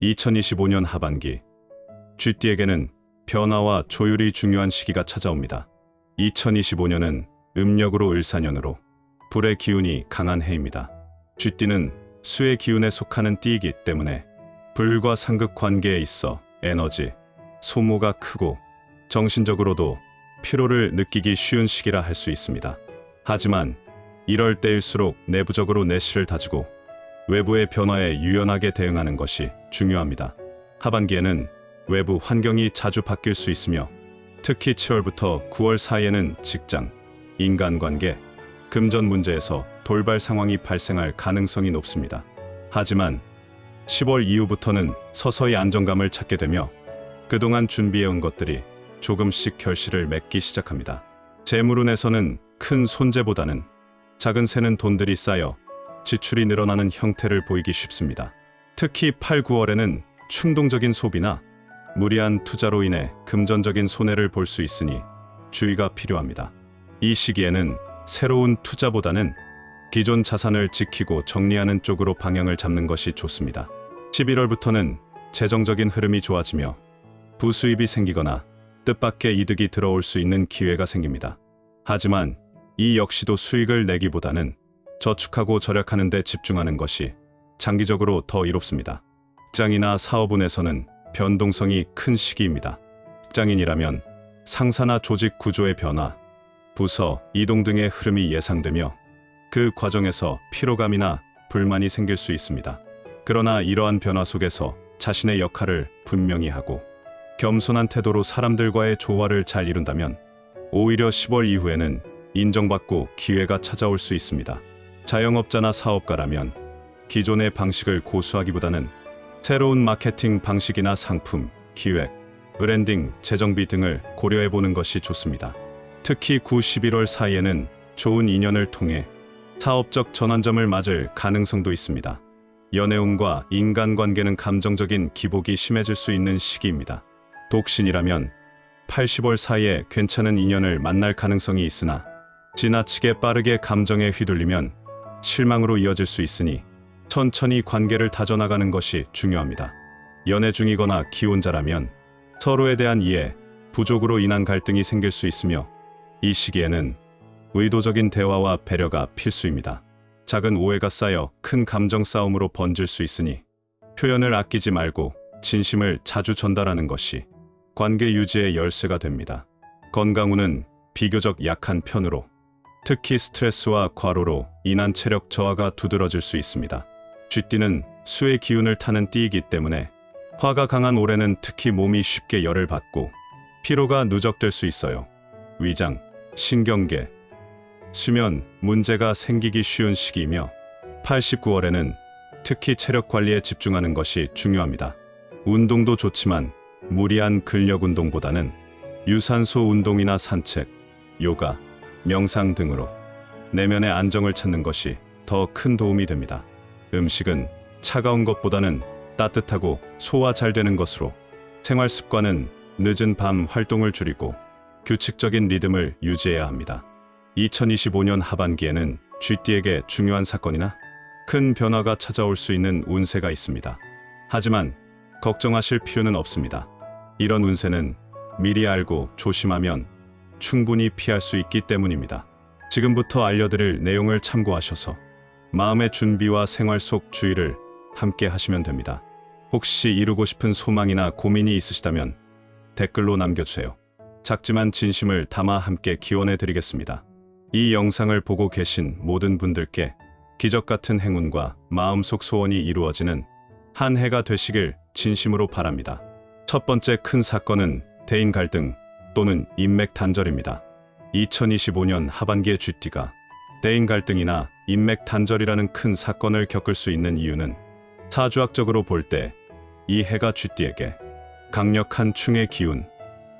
2025년 하반기, 쥐띠에게는 변화와 조율이 중요한 시기가 찾아옵니다. 2025년은 음력으로 을사년으로 불의 기운이 강한 해입니다. 쥐띠는 수의 기운에 속하는 띠이기 때문에 불과 상극 관계에 있어 에너지, 소모가 크고 정신적으로도 피로를 느끼기 쉬운 시기라 할 수 있습니다. 하지만 이럴 때일수록 내부적으로 내실을 다지고 외부의 변화에 유연하게 대응하는 것이 중요합니다. 하반기에는 외부 환경이 자주 바뀔 수 있으며 특히 7월부터 9월 사이에는 직장, 인간관계, 금전 문제에서 돌발 상황이 발생할 가능성이 높습니다. 하지만 10월 이후부터는 서서히 안정감을 찾게 되며 그동안 준비해온 것들이 조금씩 결실을 맺기 시작합니다. 재물운에서는 큰 손재보다는 작은 새는 돈들이 쌓여 지출이 늘어나는 형태를 보이기 쉽습니다. 특히 8, 9월에는 충동적인 소비나 무리한 투자로 인해 금전적인 손해를 볼 수 있으니 주의가 필요합니다. 이 시기에는 새로운 투자보다는 기존 자산을 지키고 정리하는 쪽으로 방향을 잡는 것이 좋습니다. 11월부터는 재정적인 흐름이 좋아지며 부수입이 생기거나 뜻밖의 이득이 들어올 수 있는 기회가 생깁니다. 하지만 이 역시도 수익을 내기보다는 저축하고 절약하는 데 집중하는 것이 장기적으로 더 이롭습니다. 직장이나 사업운에서는 변동성이 큰 시기입니다. 직장인이라면 상사나 조직 구조의 변화, 부서, 이동 등의 흐름이 예상되며 그 과정에서 피로감이나 불만이 생길 수 있습니다. 그러나 이러한 변화 속에서 자신의 역할을 분명히 하고 겸손한 태도로 사람들과의 조화를 잘 이룬다면 오히려 10월 이후에는 인정받고 기회가 찾아올 수 있습니다. 자영업자나 사업가라면 기존의 방식을 고수하기보다는 새로운 마케팅 방식이나 상품, 기획, 브랜딩, 재정비 등을 고려해보는 것이 좋습니다. 특히 9, 11월 사이에는 좋은 인연을 통해 사업적 전환점을 맞을 가능성도 있습니다. 연애운과 인간관계는 감정적인 기복이 심해질 수 있는 시기입니다. 독신이라면 8, 10월 사이에 괜찮은 인연을 만날 가능성이 있으나 지나치게 빠르게 감정에 휘둘리면 실망으로 이어질 수 있으니 천천히 관계를 다져나가는 것이 중요합니다. 연애 중이거나 기혼자라면 서로에 대한 이해, 부족으로 인한 갈등이 생길 수 있으며 이 시기에는 의도적인 대화와 배려가 필수입니다. 작은 오해가 쌓여 큰 감정 싸움으로 번질 수 있으니 표현을 아끼지 말고 진심을 자주 전달하는 것이 관계 유지의 열쇠가 됩니다. 건강운은 비교적 약한 편으로 특히 스트레스와 과로로 인한 체력 저하가 두드러질 수 있습니다. 쥐띠는 수의 기운을 타는 띠이기 때문에 화가 강한 올해는 특히 몸이 쉽게 열을 받고 피로가 누적될 수 있어요. 위장, 신경계, 수면 문제가 생기기 쉬운 시기이며 8, 9월에는 특히 체력 관리에 집중하는 것이 중요합니다. 운동도 좋지만 무리한 근력 운동보다는 유산소 운동이나 산책, 요가, 명상 등으로 내면의 안정을 찾는 것이 더 큰 도움이 됩니다. 음식은 차가운 것보다는 따뜻하고 소화 잘 되는 것으로 생활 습관은 늦은 밤 활동을 줄이고 규칙적인 리듬을 유지해야 합니다. 2025년 하반기에는 쥐띠에게 중요한 사건이나 큰 변화가 찾아올 수 있는 운세가 있습니다. 하지만 걱정하실 필요는 없습니다. 이런 운세는 미리 알고 조심하면 충분히 피할 수 있기 때문입니다. 지금부터 알려드릴 내용을 참고하셔서 마음의 준비와 생활 속 주의를 함께 하시면 됩니다. 혹시 이루고 싶은 소망이나 고민이 있으시다면 댓글로 남겨주세요. 작지만 진심을 담아 함께 기원해 드리겠습니다. 이 영상을 보고 계신 모든 분들께 기적 같은 행운과 마음속 소원이 이루어지는 한 해가 되시길 진심으로 바랍니다. 첫 번째 큰 사건은 대인 갈등 또는 인맥 단절입니다. 2025년 하반기의 쥐띠가 대인 갈등이나 인맥 단절이라는 큰 사건을 겪을 수 있는 이유는 사주학적으로 볼 때 이 해가 쥐띠에게 강력한 충의 기운,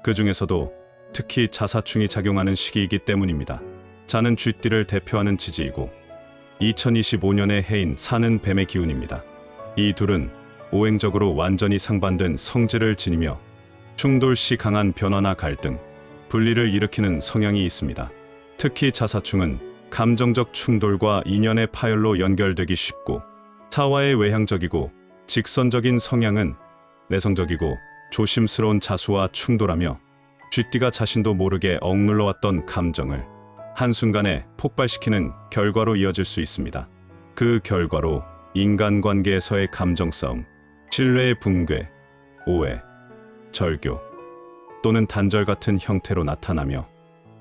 그 중에서도 특히 자사충이 작용하는 시기이기 때문입니다. 자는 쥐띠를 대표하는 지지이고 2025년의 해인 사는 뱀의 기운입니다. 이 둘은 오행적으로 완전히 상반된 성질을 지니며 충돌 시 강한 변화나 갈등, 분리를 일으키는 성향이 있습니다. 특히 자사충은 감정적 충돌과 인연의 파열로 연결되기 쉽고 사화에 외향적이고 직선적인 성향은 내성적이고 조심스러운 자수와 충돌하며 쥐띠가 자신도 모르게 억눌러왔던 감정을 한순간에 폭발시키는 결과로 이어질 수 있습니다. 그 결과로 인간관계에서의 감정싸움, 신뢰의 붕괴, 오해, 절교 또는 단절 같은 형태로 나타나며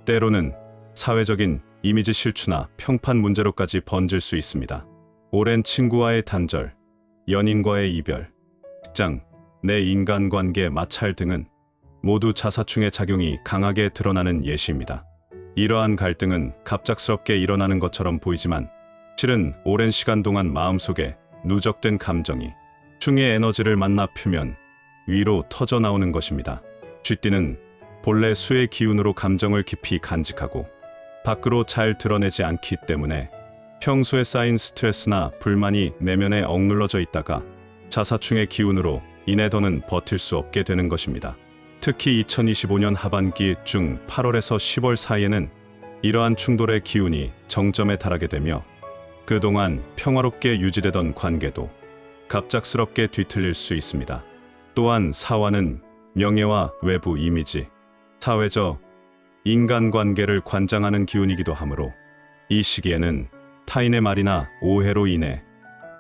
때로는 사회적인 이미지 실추나 평판 문제로까지 번질 수 있습니다. 오랜 친구와의 단절, 연인과의 이별, 직장, 내 인간관계 마찰 등은 모두 자사충의 작용이 강하게 드러나는 예시입니다. 이러한 갈등은 갑작스럽게 일어나는 것처럼 보이지만 실은 오랜 시간 동안 마음속에 누적된 감정이 충의 에너지를 만나 표면 위로 터져 나오는 것입니다. 쥐띠는 본래 수의 기운으로 감정을 깊이 간직하고 밖으로 잘 드러내지 않기 때문에 평소에 쌓인 스트레스나 불만이 내면에 억눌러져 있다가 자사충의 기운으로 인해 더는 버틸 수 없게 되는 것입니다. 특히 2025년 하반기 중 8월에서 10월 사이에는 이러한 충돌의 기운이 정점에 달하게 되며 그동안 평화롭게 유지되던 관계도 갑작스럽게 뒤틀릴 수 있습니다. 또한 사화는 명예와 외부 이미지, 사회적, 인간관계를 관장하는 기운이기도 하므로 이 시기에는 타인의 말이나 오해로 인해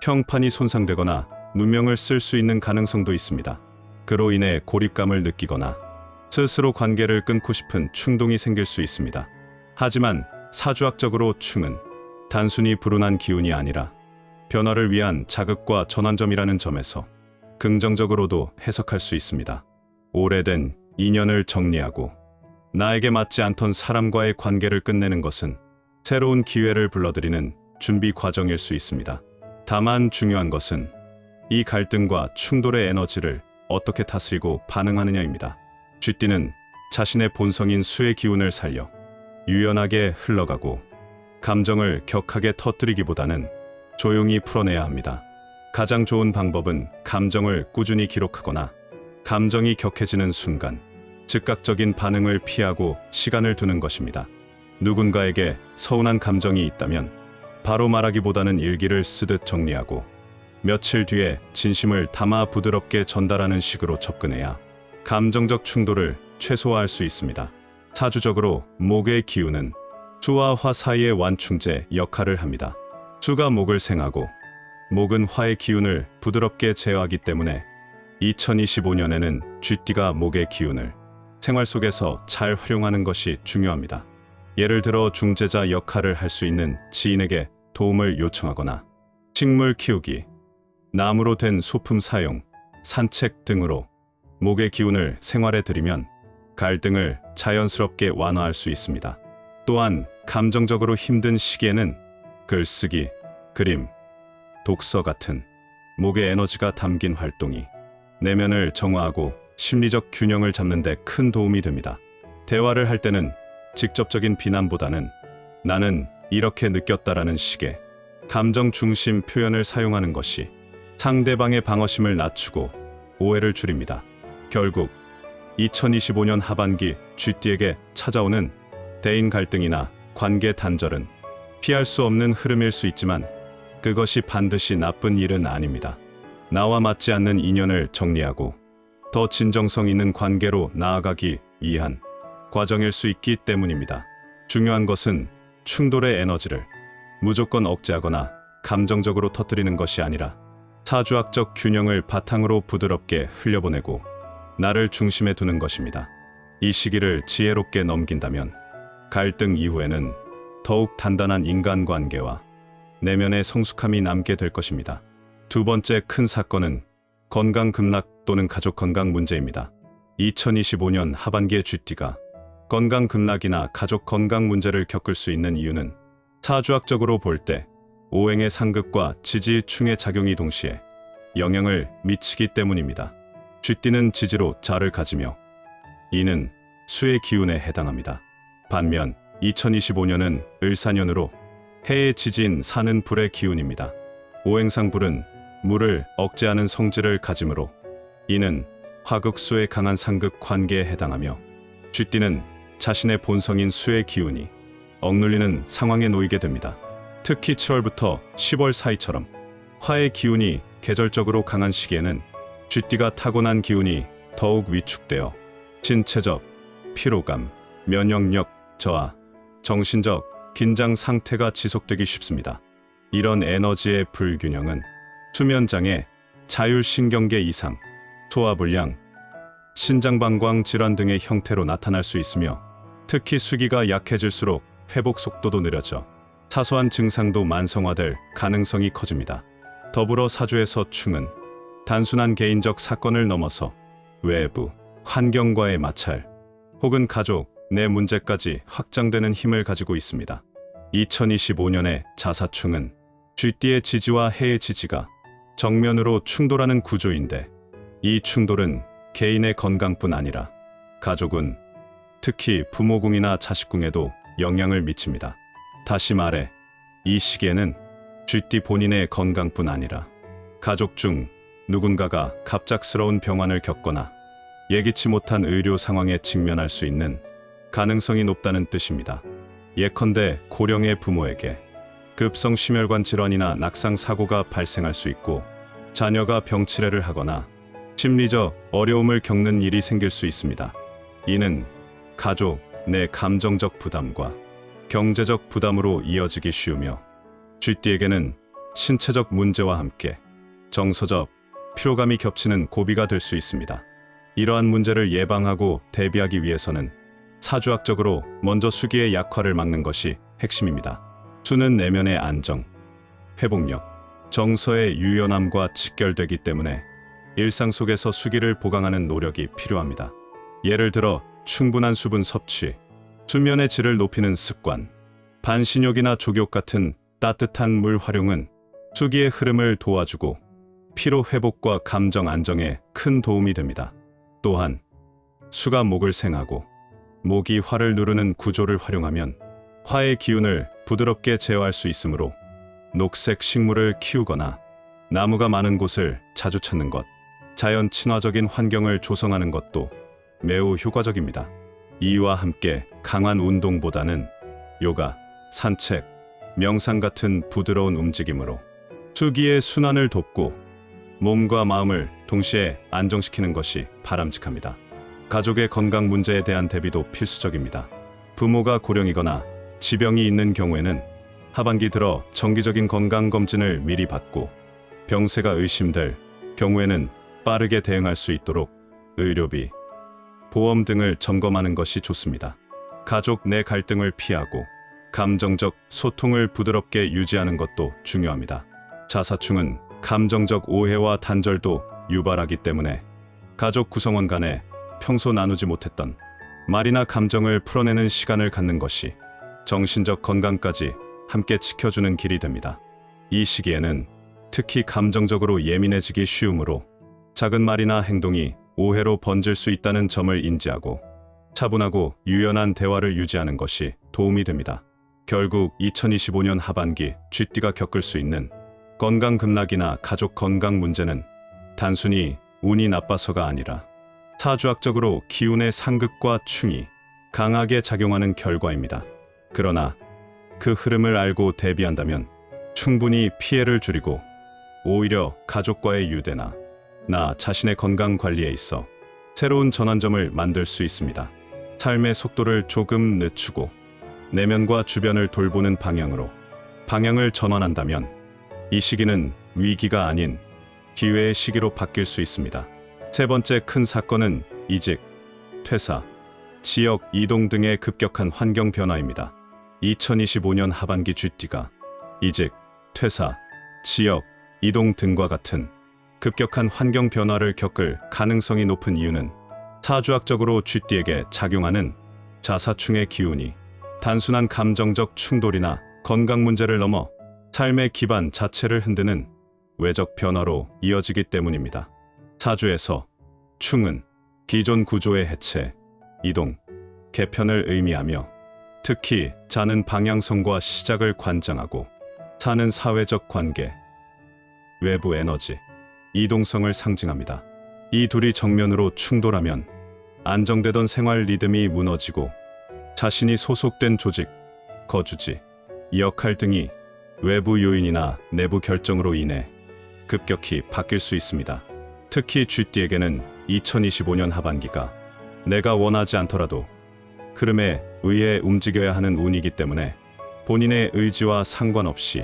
평판이 손상되거나 누명을 쓸 수 있는 가능성도 있습니다. 그로 인해 고립감을 느끼거나 스스로 관계를 끊고 싶은 충동이 생길 수 있습니다. 하지만 사주학적으로 충은 단순히 불운한 기운이 아니라 변화를 위한 자극과 전환점이라는 점에서 긍정적으로도 해석할 수 있습니다. 오래된 인연을 정리하고 나에게 맞지 않던 사람과의 관계를 끝내는 것은 새로운 기회를 불러들이는 준비 과정일 수 있습니다. 다만 중요한 것은 이 갈등과 충돌의 에너지를 어떻게 다스리고 반응하느냐입니다. 쥐띠는 자신의 본성인 수의 기운을 살려 유연하게 흘러가고 감정을 격하게 터뜨리기보다는 조용히 풀어내야 합니다. 가장 좋은 방법은 감정을 꾸준히 기록하거나 감정이 격해지는 순간 즉각적인 반응을 피하고 시간을 두는 것입니다. 누군가에게 서운한 감정이 있다면 바로 말하기보다는 일기를 쓰듯 정리하고 며칠 뒤에 진심을 담아 부드럽게 전달하는 식으로 접근해야 감정적 충돌을 최소화할 수 있습니다. 사주적으로 목의 기운은 수와 화 사이의 완충제 역할을 합니다. 수가 목을 생하고 목은 화의 기운을 부드럽게 제어하기 때문에 2025년에는 쥐띠가 목의 기운을 생활 속에서 잘 활용하는 것이 중요합니다. 예를 들어 중재자 역할을 할 수 있는 지인에게 도움을 요청하거나 식물 키우기, 나무로 된 소품 사용, 산책 등으로 목의 기운을 생활에 들이면 갈등을 자연스럽게 완화할 수 있습니다. 또한 감정적으로 힘든 시기에는 글쓰기, 그림, 독서 같은 목의 에너지가 담긴 활동이 내면을 정화하고 심리적 균형을 잡는 데 큰 도움이 됩니다. 대화를 할 때는 직접적인 비난보다는 나는 이렇게 느꼈다라는 식의 감정 중심 표현을 사용하는 것이 상대방의 방어심을 낮추고 오해를 줄입니다. 결국 2025년 하반기 쥐띠에게 찾아오는 대인 갈등이나 관계 단절은 피할 수 없는 흐름일 수 있지만 그것이 반드시 나쁜 일은 아닙니다. 나와 맞지 않는 인연을 정리하고 더 진정성 있는 관계로 나아가기 위한 과정일 수 있기 때문입니다. 중요한 것은 충돌의 에너지를 무조건 억제하거나 감정적으로 터뜨리는 것이 아니라 사주학적 균형을 바탕으로 부드럽게 흘려보내고 나를 중심에 두는 것입니다. 이 시기를 지혜롭게 넘긴다면 갈등 이후에는 더욱 단단한 인간관계와 내면의 성숙함이 남게 될 것입니다. 두 번째 큰 사건은 건강 급락 또는 가족 건강 문제입니다. 2025년 하반기에 쥐띠가 건강 급락이나 가족 건강 문제를 겪을 수 있는 이유는 사주학적으로 볼 때 오행의 상극과 지지충의 작용이 동시에 영향을 미치기 때문입니다. 쥐띠는 지지로 자를 가지며 이는 수의 기운에 해당합니다. 반면 2025년은 을사년으로 해의 지지인 사는 불의 기운입니다. 오행상 불은 물을 억제하는 성질을 가지므로 이는 화극수의 강한 상극 관계에 해당하며 쥐띠는 자신의 본성인 수의 기운이 억눌리는 상황에 놓이게 됩니다. 특히 7월부터 10월 사이처럼 화의 기운이 계절적으로 강한 시기에는 쥐띠가 타고난 기운이 더욱 위축되어 신체적 피로감, 면역력 저하, 정신적 긴장 상태가 지속되기 쉽습니다. 이런 에너지의 불균형은 수면장애, 자율신경계 이상, 소화불량, 신장방광 질환 등의 형태로 나타날 수 있으며 특히 수기가 약해질수록 회복 속도도 느려져 사소한 증상도 만성화될 가능성이 커집니다. 더불어 사주에서 충은 단순한 개인적 사건을 넘어서 외부, 환경과의 마찰, 혹은 가족, 내 문제까지 확장되는 힘을 가지고 있습니다. 2025년의 자사충은 쥐띠의 지지와 해의 지지가 정면으로 충돌하는 구조인데 이 충돌은 개인의 건강뿐 아니라 가족운, 특히 부모궁이나 자식궁에도 영향을 미칩니다. 다시 말해 이 시기에는 쥐띠 본인의 건강뿐 아니라 가족 중 누군가가 갑작스러운 병환을 겪거나 예기치 못한 의료 상황에 직면할 수 있는 가능성이 높다는 뜻입니다. 예컨대 고령의 부모에게 급성 심혈관 질환이나 낙상 사고가 발생할 수 있고 자녀가 병치레를 하거나 심리적 어려움을 겪는 일이 생길 수 있습니다. 이는 가족 내 감정적 부담과 경제적 부담으로 이어지기 쉬우며 쥐띠에게는 신체적 문제와 함께 정서적 피로감이 겹치는 고비가 될 수 있습니다. 이러한 문제를 예방하고 대비하기 위해서는 사주학적으로 먼저 수기의 약화를 막는 것이 핵심입니다. 수는 내면의 안정, 회복력, 정서의 유연함과 직결되기 때문에 일상 속에서 수기를 보강하는 노력이 필요합니다. 예를 들어 충분한 수분 섭취, 수면의 질을 높이는 습관, 반신욕이나 족욕 같은 따뜻한 물 활용은 수기의 흐름을 도와주고 피로 회복과 감정 안정에 큰 도움이 됩니다. 또한 수가 목을 생하고 목이 화를 누르는 구조를 활용하면 화의 기운을 부드럽게 제어할 수 있으므로 녹색 식물을 키우거나 나무가 많은 곳을 자주 찾는 것, 자연 친화적인 환경을 조성하는 것도 매우 효과적입니다. 이와 함께 강한 운동보다는 요가, 산책, 명상 같은 부드러운 움직임으로 수기의 순환을 돕고 몸과 마음을 동시에 안정시키는 것이 바람직합니다. 가족의 건강 문제에 대한 대비도 필수적입니다. 부모가 고령이거나 지병이 있는 경우에는 하반기 들어 정기적인 건강검진을 미리 받고 병세가 의심될 경우에는 빠르게 대응할 수 있도록 의료비, 보험 등을 점검하는 것이 좋습니다. 가족 내 갈등을 피하고 감정적 소통을 부드럽게 유지하는 것도 중요합니다. 자사충은 감정적 오해와 단절도 유발하기 때문에 가족 구성원 간에 평소 나누지 못했던 말이나 감정을 풀어내는 시간을 갖는 것이 정신적 건강까지 함께 지켜주는 길이 됩니다. 이 시기에는 특히 감정적으로 예민해지기 쉬우므로 작은 말이나 행동이 오해로 번질 수 있다는 점을 인지하고 차분하고 유연한 대화를 유지하는 것이 도움이 됩니다. 결국 2025년 하반기 쥐띠가 겪을 수 있는 건강 급락이나 가족 건강 문제는 단순히 운이 나빠서가 아니라 사주학적으로 기운의 상극과 충이 강하게 작용하는 결과입니다. 그러나 그 흐름을 알고 대비한다면 충분히 피해를 줄이고 오히려 가족과의 유대나 나 자신의 건강 관리에 있어 새로운 전환점을 만들 수 있습니다. 삶의 속도를 조금 늦추고 내면과 주변을 돌보는 방향으로 방향을 전환한다면 이 시기는 위기가 아닌 기회의 시기로 바뀔 수 있습니다. 세 번째 큰 사건은 이직, 퇴사, 지역 이동 등의 급격한 환경 변화입니다. 2025년 하반기 쥐띠가 이직, 퇴사, 지역 이동 등과 같은 급격한 환경 변화를 겪을 가능성이 높은 이유는 사주학적으로 쥐띠에게 작용하는 자사충의 기운이 단순한 감정적 충돌이나 건강 문제를 넘어 삶의 기반 자체를 흔드는 외적 변화로 이어지기 때문입니다. 사주에서 충은 기존 구조의 해체, 이동, 개편을 의미하며 특히 자는 방향성과 시작을 관장하고 사는 사회적 관계, 외부 에너지, 이동성을 상징합니다. 이 둘이 정면으로 충돌하면 안정되던 생활 리듬이 무너지고 자신이 소속된 조직, 거주지, 역할 등이 외부 요인이나 내부 결정으로 인해 급격히 바뀔 수 있습니다. 특히 쥐띠에게는 2025년 하반기가 내가 원하지 않더라도 흐름에 의해 움직여야 하는 운이기 때문에 본인의 의지와 상관없이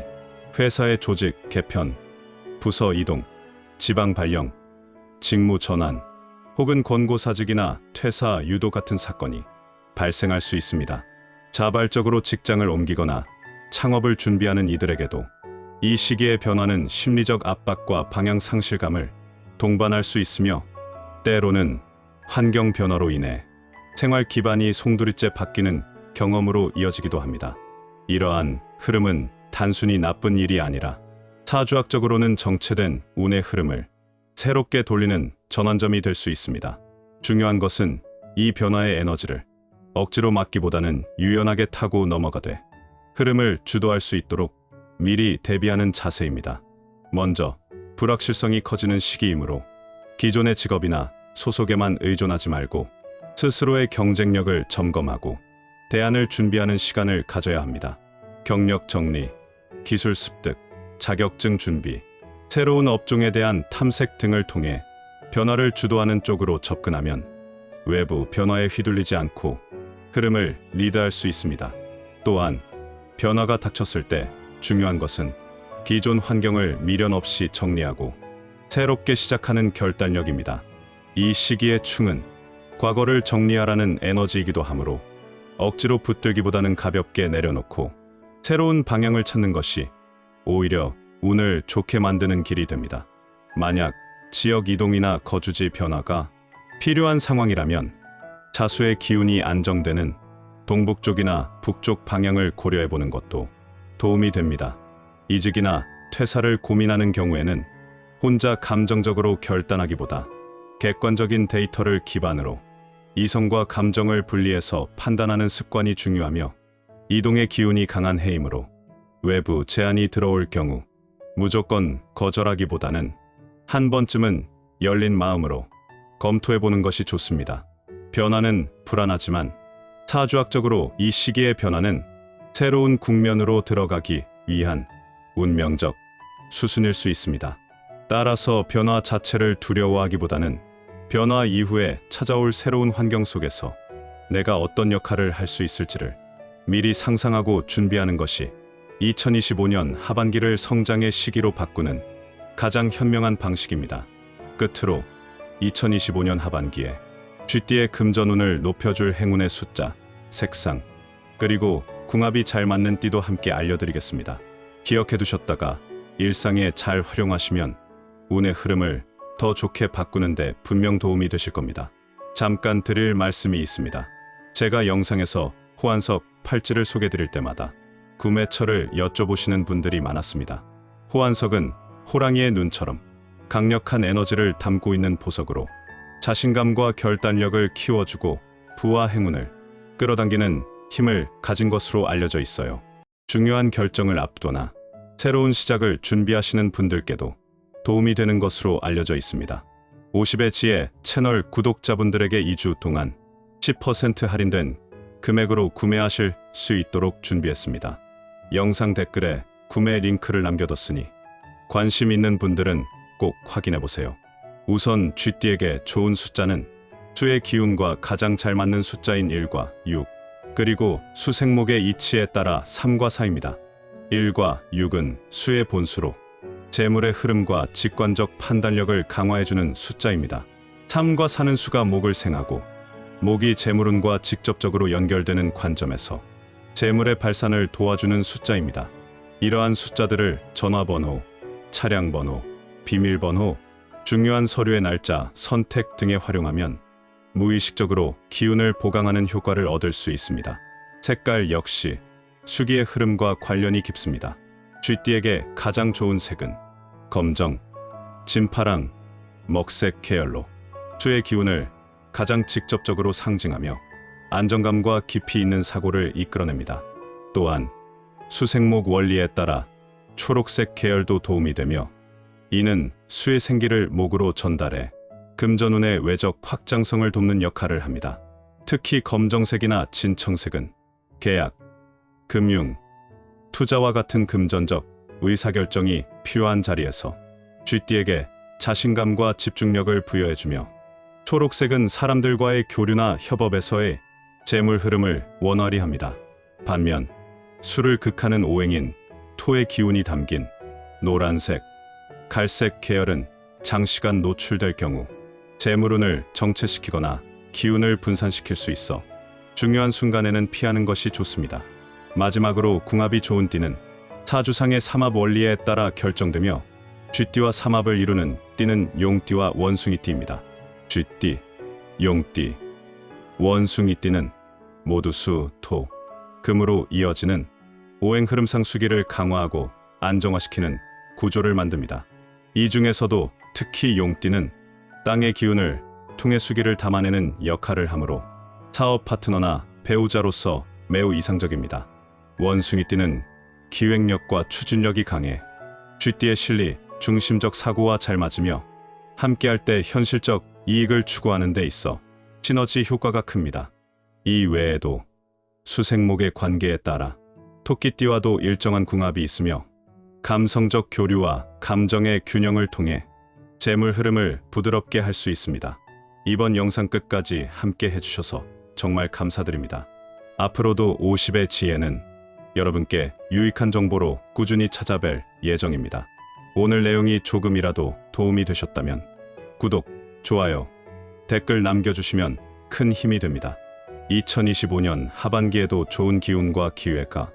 회사의 조직 개편, 부서 이동, 지방 발령, 직무 전환, 혹은 권고사직이나 퇴사 유도 같은 사건이 발생할 수 있습니다. 자발적으로 직장을 옮기거나 창업을 준비하는 이들에게도 이 시기의 변화는 심리적 압박과 방향 상실감을 동반할 수 있으며, 때로는 환경 변화로 인해 생활 기반이 송두리째 바뀌는 경험으로 이어지기도 합니다. 이러한 흐름은 단순히 나쁜 일이 아니라 사주학적으로는 정체된 운의 흐름을 새롭게 돌리는 전환점이 될 수 있습니다. 중요한 것은 이 변화의 에너지를 억지로 막기보다는 유연하게 타고 넘어가되 흐름을 주도할 수 있도록 미리 대비하는 자세입니다. 먼저, 불확실성이 커지는 시기이므로 기존의 직업이나 소속에만 의존하지 말고 스스로의 경쟁력을 점검하고 대안을 준비하는 시간을 가져야 합니다. 경력 정리, 기술 습득, 자격증 준비, 새로운 업종에 대한 탐색 등을 통해 변화를 주도하는 쪽으로 접근하면 외부 변화에 휘둘리지 않고 흐름을 리드할 수 있습니다. 또한 변화가 닥쳤을 때 중요한 것은 기존 환경을 미련 없이 정리하고 새롭게 시작하는 결단력입니다. 이 시기의 충은 과거를 정리하라는 에너지이기도 하므로 억지로 붙들기보다는 가볍게 내려놓고 새로운 방향을 찾는 것이 오히려 운을 좋게 만드는 길이 됩니다. 만약 지역 이동이나 거주지 변화가 필요한 상황이라면 자수의 기운이 안정되는 동북 쪽이나 북쪽 방향을 고려해보는 것도 도움이 됩니다. 이직이나 퇴사를 고민하는 경우에는 혼자 감정적으로 결단하기보다 객관적인 데이터를 기반으로 이성과 감정을 분리해서 판단하는 습관이 중요하며, 이동의 기운이 강한 해이므로 외부 제안이 들어올 경우 무조건 거절하기보다는 한 번쯤은 열린 마음으로 검토해보는 것이 좋습니다. 변화는 불안하지만 사주학적으로 이 시기의 변화는 새로운 국면으로 들어가기 위한 운명적 수순일 수 있습니다. 따라서 변화 자체를 두려워하기보다는 변화 이후에 찾아올 새로운 환경 속에서 내가 어떤 역할을 할 수 있을지를 미리 상상하고 준비하는 것이 2025년 하반기를 성장의 시기로 바꾸는 가장 현명한 방식입니다. 끝으로 2025년 하반기에 쥐띠의 금전운을 높여줄 행운의 숫자, 색상, 그리고 궁합이 잘 맞는 띠도 함께 알려드리겠습니다. 기억해두셨다가 일상에 잘 활용하시면 운의 흐름을 더 좋게 바꾸는 데 분명 도움이 되실 겁니다. 잠깐 드릴 말씀이 있습니다. 제가 영상에서 호환석 팔찌를 소개드릴 때마다 구매처를 여쭤보시는 분들이 많았습니다. 호환석은 호랑이의 눈처럼 강력한 에너지를 담고 있는 보석으로 자신감과 결단력을 키워주고 부와 행운을 끌어당기는 힘을 가진 것으로 알려져 있어요. 중요한 결정을 앞두거나 새로운 시작을 준비하시는 분들께도 도움이 되는 것으로 알려져 있습니다. 50의 지혜 채널 구독자분들에게 2주 동안 10% 할인된 금액으로 구매하실 수 있도록 준비했습니다. 영상 댓글에 구매 링크를 남겨뒀으니 관심 있는 분들은 꼭 확인해보세요. 우선 쥐띠에게 좋은 숫자는 수의 기운과 가장 잘 맞는 숫자인 1과 6, 그리고 수생목의 이치에 따라 3과 4입니다. 1과 6은 수의 본수로 재물의 흐름과 직관적 판단력을 강화해주는 숫자입니다. 3과 4는 수가 목을 생하고 목이 재물운과 직접적으로 연결되는 관점에서 재물의 발산을 도와주는 숫자입니다. 이러한 숫자들을 전화번호, 차량번호, 비밀번호, 중요한 서류의 날짜, 선택 등에 활용하면 무의식적으로 기운을 보강하는 효과를 얻을 수 있습니다. 색깔 역시 수기의 흐름과 관련이 깊습니다. 쥐띠에게 가장 좋은 색은 검정, 진파랑, 먹색 계열로 수의 기운을 가장 직접적으로 상징하며 안정감과 깊이 있는 사고를 이끌어냅니다. 또한 수생목 원리에 따라 초록색 계열도 도움이 되며, 이는 수의 생기를 목으로 전달해 금전운의 외적 확장성을 돕는 역할을 합니다. 특히 검정색이나 진청색은 계약, 금융, 투자와 같은 금전적 의사결정이 필요한 자리에서 쥐띠에게 자신감과 집중력을 부여해주며, 초록색은 사람들과의 교류나 협업에서의 재물 흐름을 원활히 합니다. 반면 술을 극하는 오행인 토의 기운이 담긴 노란색, 갈색 계열은 장시간 노출될 경우 재물운을 정체시키거나 기운을 분산시킬 수 있어 중요한 순간에는 피하는 것이 좋습니다. 마지막으로 궁합이 좋은 띠는 사주상의 삼합 원리에 따라 결정되며, 쥐띠와 삼합을 이루는 띠는 용띠와 원숭이띠입니다. 쥐띠, 용띠, 원숭이띠는 모두 수, 토, 금으로 이어지는 오행 흐름상 수기를 강화하고 안정화시키는 구조를 만듭니다. 이 중에서도 특히 용띠는 땅의 기운을 통해 수기를 담아내는 역할을 하므로 사업 파트너나 배우자로서 매우 이상적입니다. 원숭이띠는 기획력과 추진력이 강해 쥐띠의 실리, 중심적 사고와 잘 맞으며 함께할 때 현실적 이익을 추구하는 데 있어 시너지 효과가 큽니다. 이 외에도 수생목의 관계에 따라 토끼띠와도 일정한 궁합이 있으며, 감성적 교류와 감정의 균형을 통해 재물 흐름을 부드럽게 할 수 있습니다. 이번 영상 끝까지 함께 해주셔서 정말 감사드립니다. 앞으로도 50의 지혜는 여러분께 유익한 정보로 꾸준히 찾아뵐 예정입니다. 오늘 내용이 조금이라도 도움이 되셨다면 구독, 좋아요, 댓글 남겨주시면 큰 힘이 됩니다. 2025년 하반기에도 좋은 기운과 기회가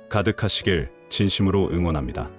가득하시길 진심으로 응원합니다.